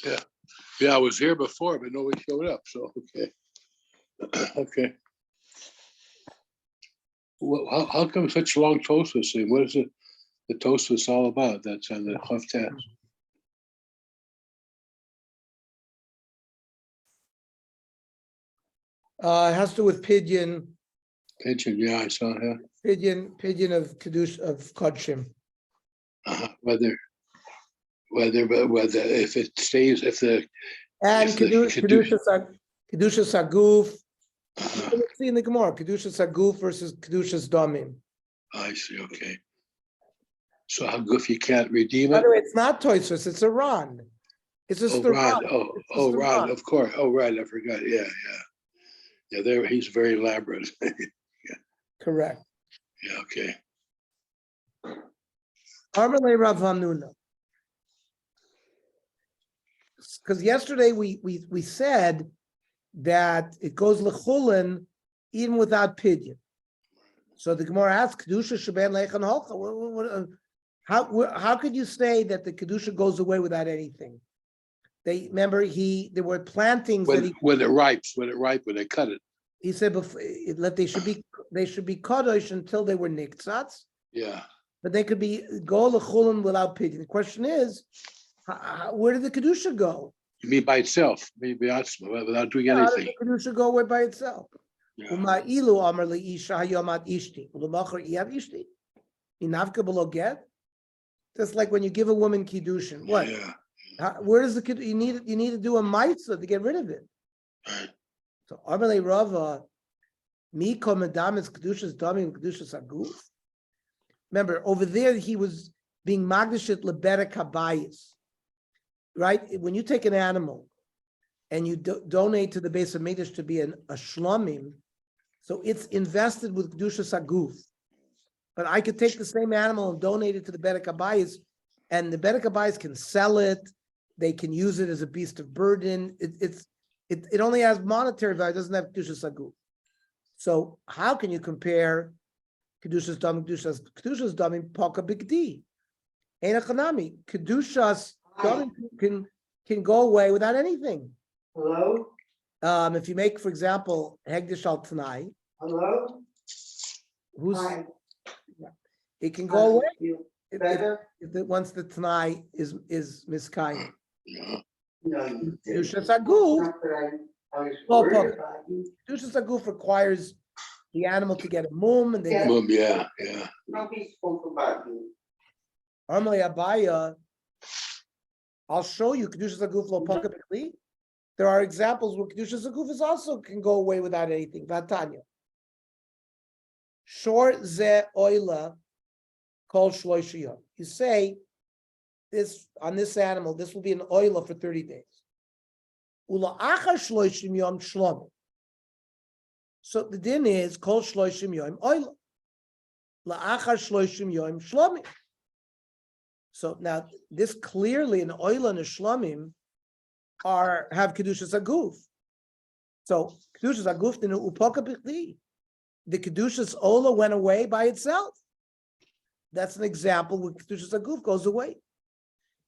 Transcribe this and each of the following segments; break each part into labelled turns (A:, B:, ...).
A: Yeah. Yeah, I was here before, but nobody showed up. So, okay. Okay. Well, how come such long Tosfos thing? What is it? The Tosfos all about? That's on the Haftarah.
B: It has to do with Pidyon.
A: Pigeon, yeah, I saw her.
B: Pidyon of Kiddush of Kodshim.
A: Whether if it stays, if the
B: And
A: if the
B: Kedushas Haguf. Let's see in the Gemara, Kedushas Haguf versus Kedushas Damim.
A: I see. Okay. So how good if you can't redeem
B: By
A: it?
B: the way, it's not Toysus, it's a Ron. It's a
A: Ron.
B: Ron.
A: Of course. Oh, right. I forgot. Yeah. There, he's very elaborate.
B: Correct.
A: Yeah. Okay.
B: Armalei Rav Hamnuna. Because yesterday we said that it goes lechulin even without pidyon. So the Gemara asks, Kedusha Sheben Lechan Holcha. How could you say that the Kedusha goes away without anything? They remember there were plantings
A: when it ripes, when they cut it.
B: He said before, they should be kadosh until they were niktzatz.
A: Yeah.
B: But they could be go lechulin without pidyon. The question is, where did the Kedusha go?
A: You mean by itself, without doing anything.
B: How did the Kedusha go away by itself?
A: Yeah.
B: Just like when you give a woman kiddushin, what?
A: Yeah.
B: Where does the you need to do a meitzah to get rid of it?
A: Right.
B: So Amalei Rava, mi komedam is kedushas damim kedushas aguf. Remember over there he was being magdashet lebera kabayis, right? When you take an animal and you donate to the base of Mikdash to be a shlomim, so it's invested with kedushas aguf. But I could take the same animal and donate it to the Bedek Habayis, and the Bedek Habayis can sell it. They can use it as a beast of burden. It only has monetary value. It doesn't have Kedushas Aguf. So how can you compare Kedushas Damim, Kedushas Damim, Paka Bigdi? Ein Achanami. Kedushas Damim can go away without anything.
C: Hello?
B: If you make, for example, Hegdish al Tanai.
C: Hello? Hi.
B: It can go away
C: Once
B: once the Tanai is miskayin.
C: No,
B: Kedushas Aguf.
C: I was worried about you.
B: Kedushas Aguf requires the animal to get a mum, and they get
A: Yeah.
C: Nobody spoke about you.
B: Amalei Abaya. I'll show you Kedushas Aguf lo paka b'kli. There are examples where Kedushas Aguf is also can go away without anything. Vatanya. Short ze oila. You say this on this animal, this will be an oila for 30 days. So the din is kol shloishim yom oila. La'achar shloishim yom shlomim. So now this clearly an oila and a shlomim have kedushas aguf. So kedushas aguf dinu upoka b'chdi. The kedushas ola went away by itself. That's an example where Kedushas Aguf goes away.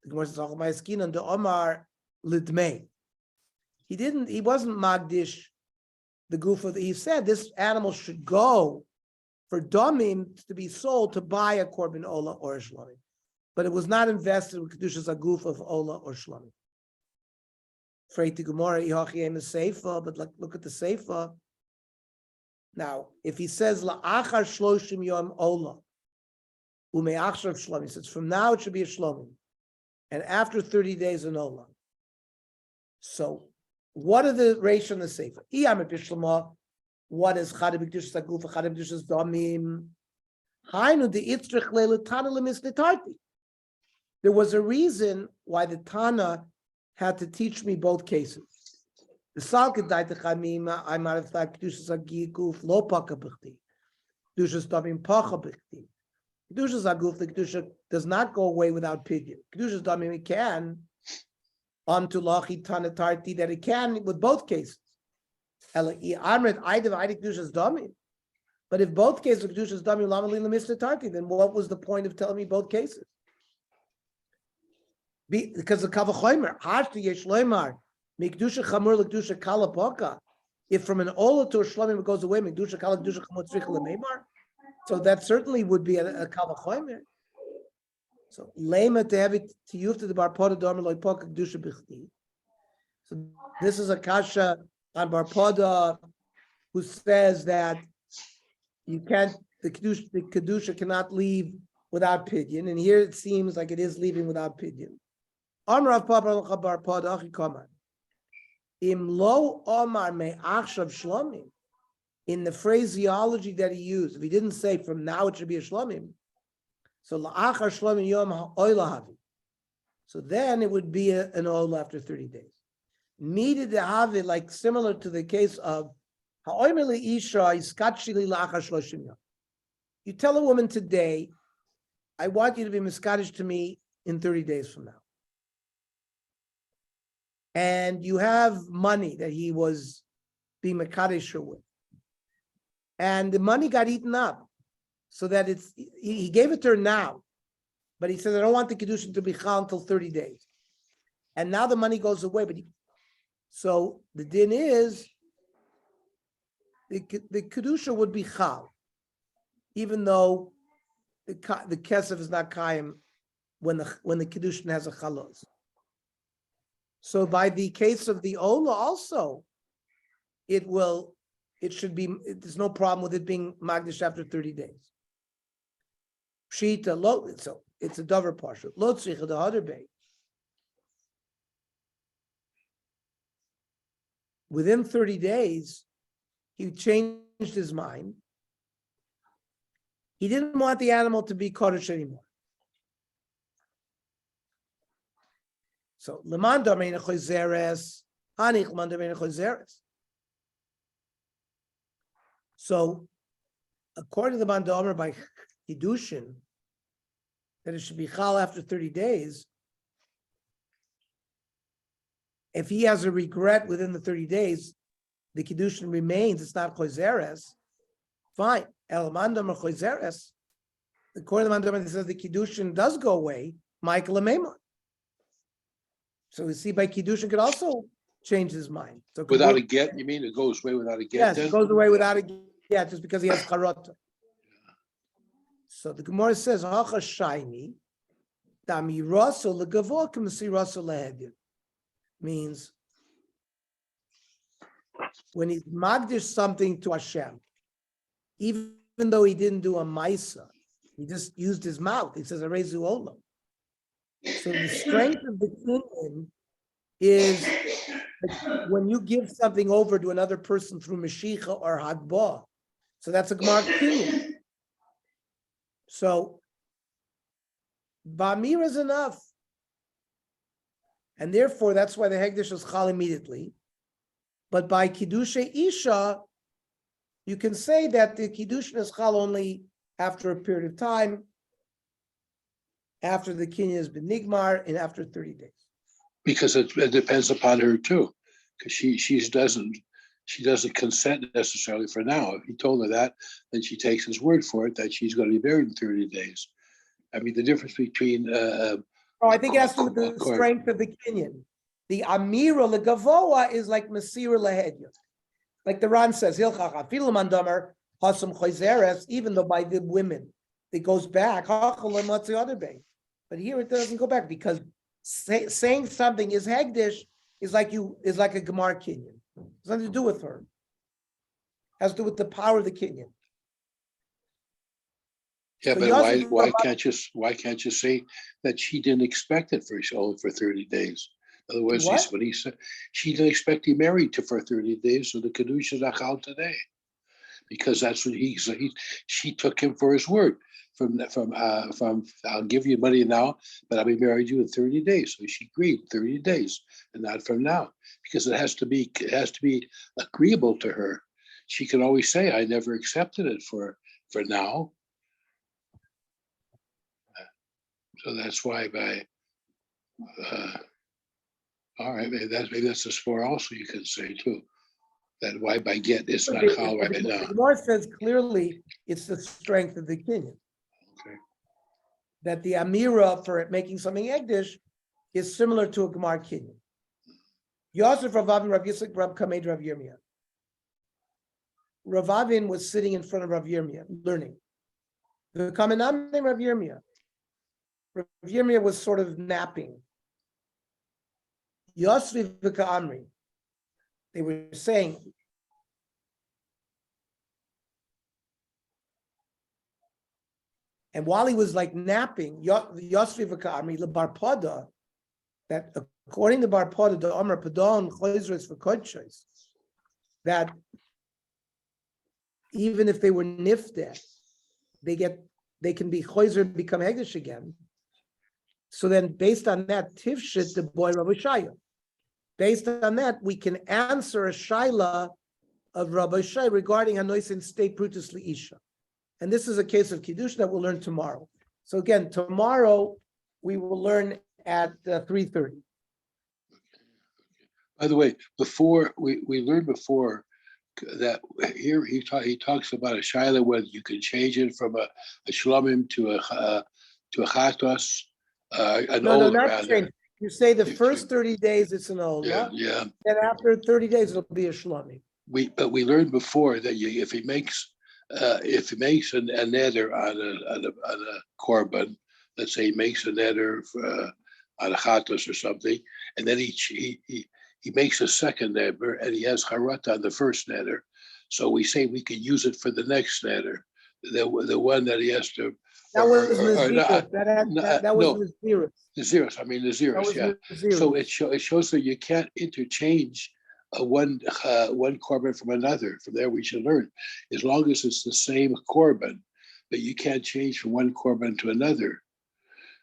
B: The Gemara says, "Ma'askin the Omar lidmei." He wasn't magdish the goof of he said this animal should go for domim to be sold to buy a korban ola or a shlomim. But it was not invested with Kedushas Aguf of ola or shlomim. Afraid to Gemara, Ihachiem is seifa, but look at the seifa. Now, if he says la'achar shloshim yom ola, umeachshav shlomim, says from now it should be a shlomim, and after 30 days an ola. So, what are the ratio in the sefer? Iyam epishlamah. What is chadib b'kedushas aguf, chadib b'kedushas damim? Hainu de itzrich le'letana lemisnetarti. There was a reason why the Tana had to teach me both cases. The Salkid daita chamima, I might have thought kedushas aguf lo paka b'chti, kedushas damim pacha b'chti. Kedushas aguf, the kedusha does not go away without pidyon. Kedushas damim it can, onto lachi tanatarti that it can with both cases. But if both cases of kedushas damim lamalin lemisnetarti, then what was the point of telling me both cases? Because the kavachomer, hashti yesh loymar, mikdusha chamur lekdusha kala poka. If from an ola to a shlomim it goes away, mikdusha kala kedusha chamur tzrich lemeimar. So that certainly would be a kavachomer. So lema to have it to you to the barpoda dormer loy poka kedusha bichti. So this is a kasha on barpoda who says that you can't, the kedusha cannot leave without pidyon, and here it seems like it is leaving without pidyon. Amar Papa barpoda achi kaman. Im lo omar me achshav shlomim. In the phraseology that he used, if he didn't say from now it should be a shlomim, so la'achar shlomim yom ha'oila havi. So then it would be an oil after 30 days. Needed to have it like similar to the case of ha'oimeli isha iskatshili la'achar shloshim yom. You tell a woman today, I want you to be miskadish to me in 30 days from now. And you have money that he was being mekadesh with. And the money got eaten up, so that he gave it to her now, but he said, I don't want the kedusha to be chal until 30 days. And now the money goes away, so the din is, the kedusha would be chal, even though the kesef is not kaim when the kedusha has a chalos. So by the case of the ola also, there's no problem with it being magdish after 30 days. Pshita lo, so it's a dover parsha. Lo tzricha the other bay. Within 30 days, he changed his mind. He didn't want the animal to be kodesh anymore. So leman damein chozeres, hanich leman damein chozeres. So, according to the Mandomer by Kiddushin, that it should be chal after 30 days, if he has a regret within the 30 days, the Kiddushin remains, it's not chozeres, fine. El Mandomer chozeres, according to the Mandomer, that says the Kiddushin does go away, Michael Amemon. So we see by Kiddushin could also change his mind. So
A: Without a get, you mean it goes away without a get?
B: Yes,
A: then?
B: it goes away without a get, just because he has karota. So the Gemara says, "Hacha shayni, dami raso legavo k'masi raso lehedin," means when he's magdish something to Hashem, even though he didn't do a maisa, he just used his mouth. He says, "Arezu olam." So the strength of the kinyan is when you give something over to another person through Mashiach or Hagbah. So that's a Gemara kinyan. So Ba'amir is enough. And therefore, that's why the Hegdish is chal immediately. But by Kiddushay Isha, you can say that the Kiddushin is chal only after a period of time, after the kinyan has been nigmar, and after 30 days.
A: Because it depends upon her too, because she doesn't consent necessarily for now. If he told her that, then she takes his word for it that she's going to be married in 30 days. I mean, the difference between
B: I think it has to do with the strength of the kinyan. The amira legavoa is like masira lehedya, like the Ran says, even though by the women it goes back, but here it doesn't go back because saying something is hegdish is like a gemar kinyan. It's nothing to do with her. It has to do with the power of the kinyan.
A: Yeah,
B: So
A: but
B: you
A: why can't you say that she didn't expect it only for 30 days? In other words,
B: What?
A: he said she didn't expect he married to for 30 days, so the kedusha is achal today, because that's what he said. She took him for his word. From I'll give you money now, but I'll be married to you in 30 days. So she agreed 30 days, and not from now, because it has to be agreeable to her. She can always say, I never accepted it for now. So that's why all right, maybe that's a spore also you can say too. That why by get is not chal right now.
B: The Gemara says clearly it's the strength of the kinyan.
A: Okay.
B: That the amira for it making something egdish is similar to a Gemar Kinyan. Yosef, Rav Avin, Rav Yitzchak, Rav Kamed, Rav Yirmiyah. Rav Avin was sitting in front of Rav Yirmiyah, learning. The Kamenam named Rav Yirmiyah. Rav Yirmiyah was sort of napping. Yosef v'Ka'amri. They were saying, and while he was like napping, Yosef v'Ka'amri leBarpada, that according to Barpada, the Amar Padon Chayzres for Kodshos, that even if they were nifted, they can be Chayzer, become Hegdish again. So then, based on that, Tifshit the boy Rabbi Shaya. Based on that, we can answer a shaila of Rabbi Shai regarding Hanoisin state Brutus Isha. And this is a case of Kiddush that we'll learn tomorrow. So again, tomorrow we will learn at 3:30.
A: By the way, before we learned before that here he talks about a shaila where you can change it from a shlomim to a chatos, an
B: No,
A: old
B: not
A: rather.
B: change. You say the first 30 days it's an ola,
A: Yeah.
B: and after 30 days it'll be a shlomim.
A: But we learned before that if he makes a neder on a korban, let's say he makes a neder on a chatos or something, and then he makes a second neder and he has charat on the first neder, so we say we can use it for the next neder, the one that he has to.
B: That was Nazirus. That was Nazirus.
A: Nazirus, I mean Nazirus, yeah.
B: Nazirus.
A: So it shows that you can't interchange one korban from another. From there, we should learn, as long as it's the same korban, but you can't change from one korban to another.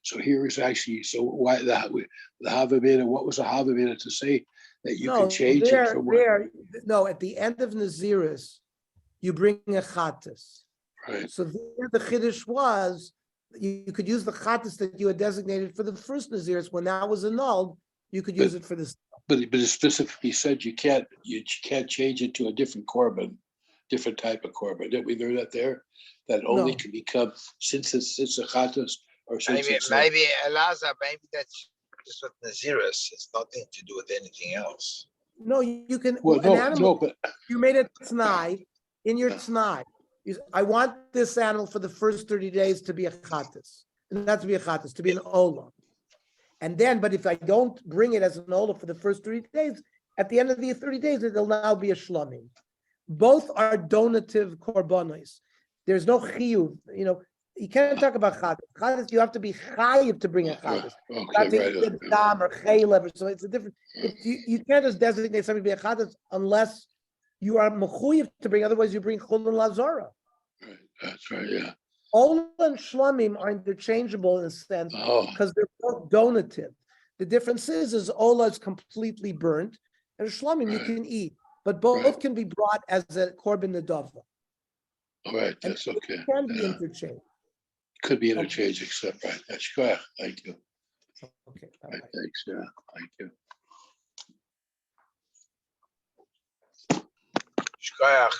A: So here is actually why the Havamina. What was the Havamina to say that you can change it from one?
B: No, at the end of Nazirus, you bring a chatas.
A: Right.
B: So there the chiddush was you could use the chatas that you had designated for the first Nazirus. When that was annulled, you could use it for this.
A: But it specifically said you can't change it to a different korban, different type of korban. Didn't we learn that there? That only can become since it's a chatas or since
D: maybe Elazar, maybe that's just what Nazirus. It's nothing to do with anything else.
B: No, you can.
A: Well, but
B: you made a t'nai in your t'nai. I want this animal for the first 30 days to be a chatas, and not to be a chatas, to be an ola. And then, but if I don't bring it as an ola for the first 30 days, at the end of the 30 days, it'll now be a shlomim. Both are donative korbanos. There's no chiyuv. You can't talk about chatas. Chatas, you have to be chayiv to bring a chatas.
A: Okay,
B: Dam or chaylev, so it's a different. You can't just designate something to be a chatas unless you are mechuyev to bring. Otherwise, you bring chulun lazara.
A: Right, that's right. Yeah.
B: Ola and shlomim are interchangeable in a sense because they're both donative. The difference is ola is completely burnt, and shlomim you can eat, but both can be brought as a korban nedava.
A: All right, that's okay.
B: It can be interchanged.
A: Could be interchanged, except right. That's correct. Thank you.
B: Okay.
A: Right, thanks. Yeah. Thank you.
D: Shkoyach.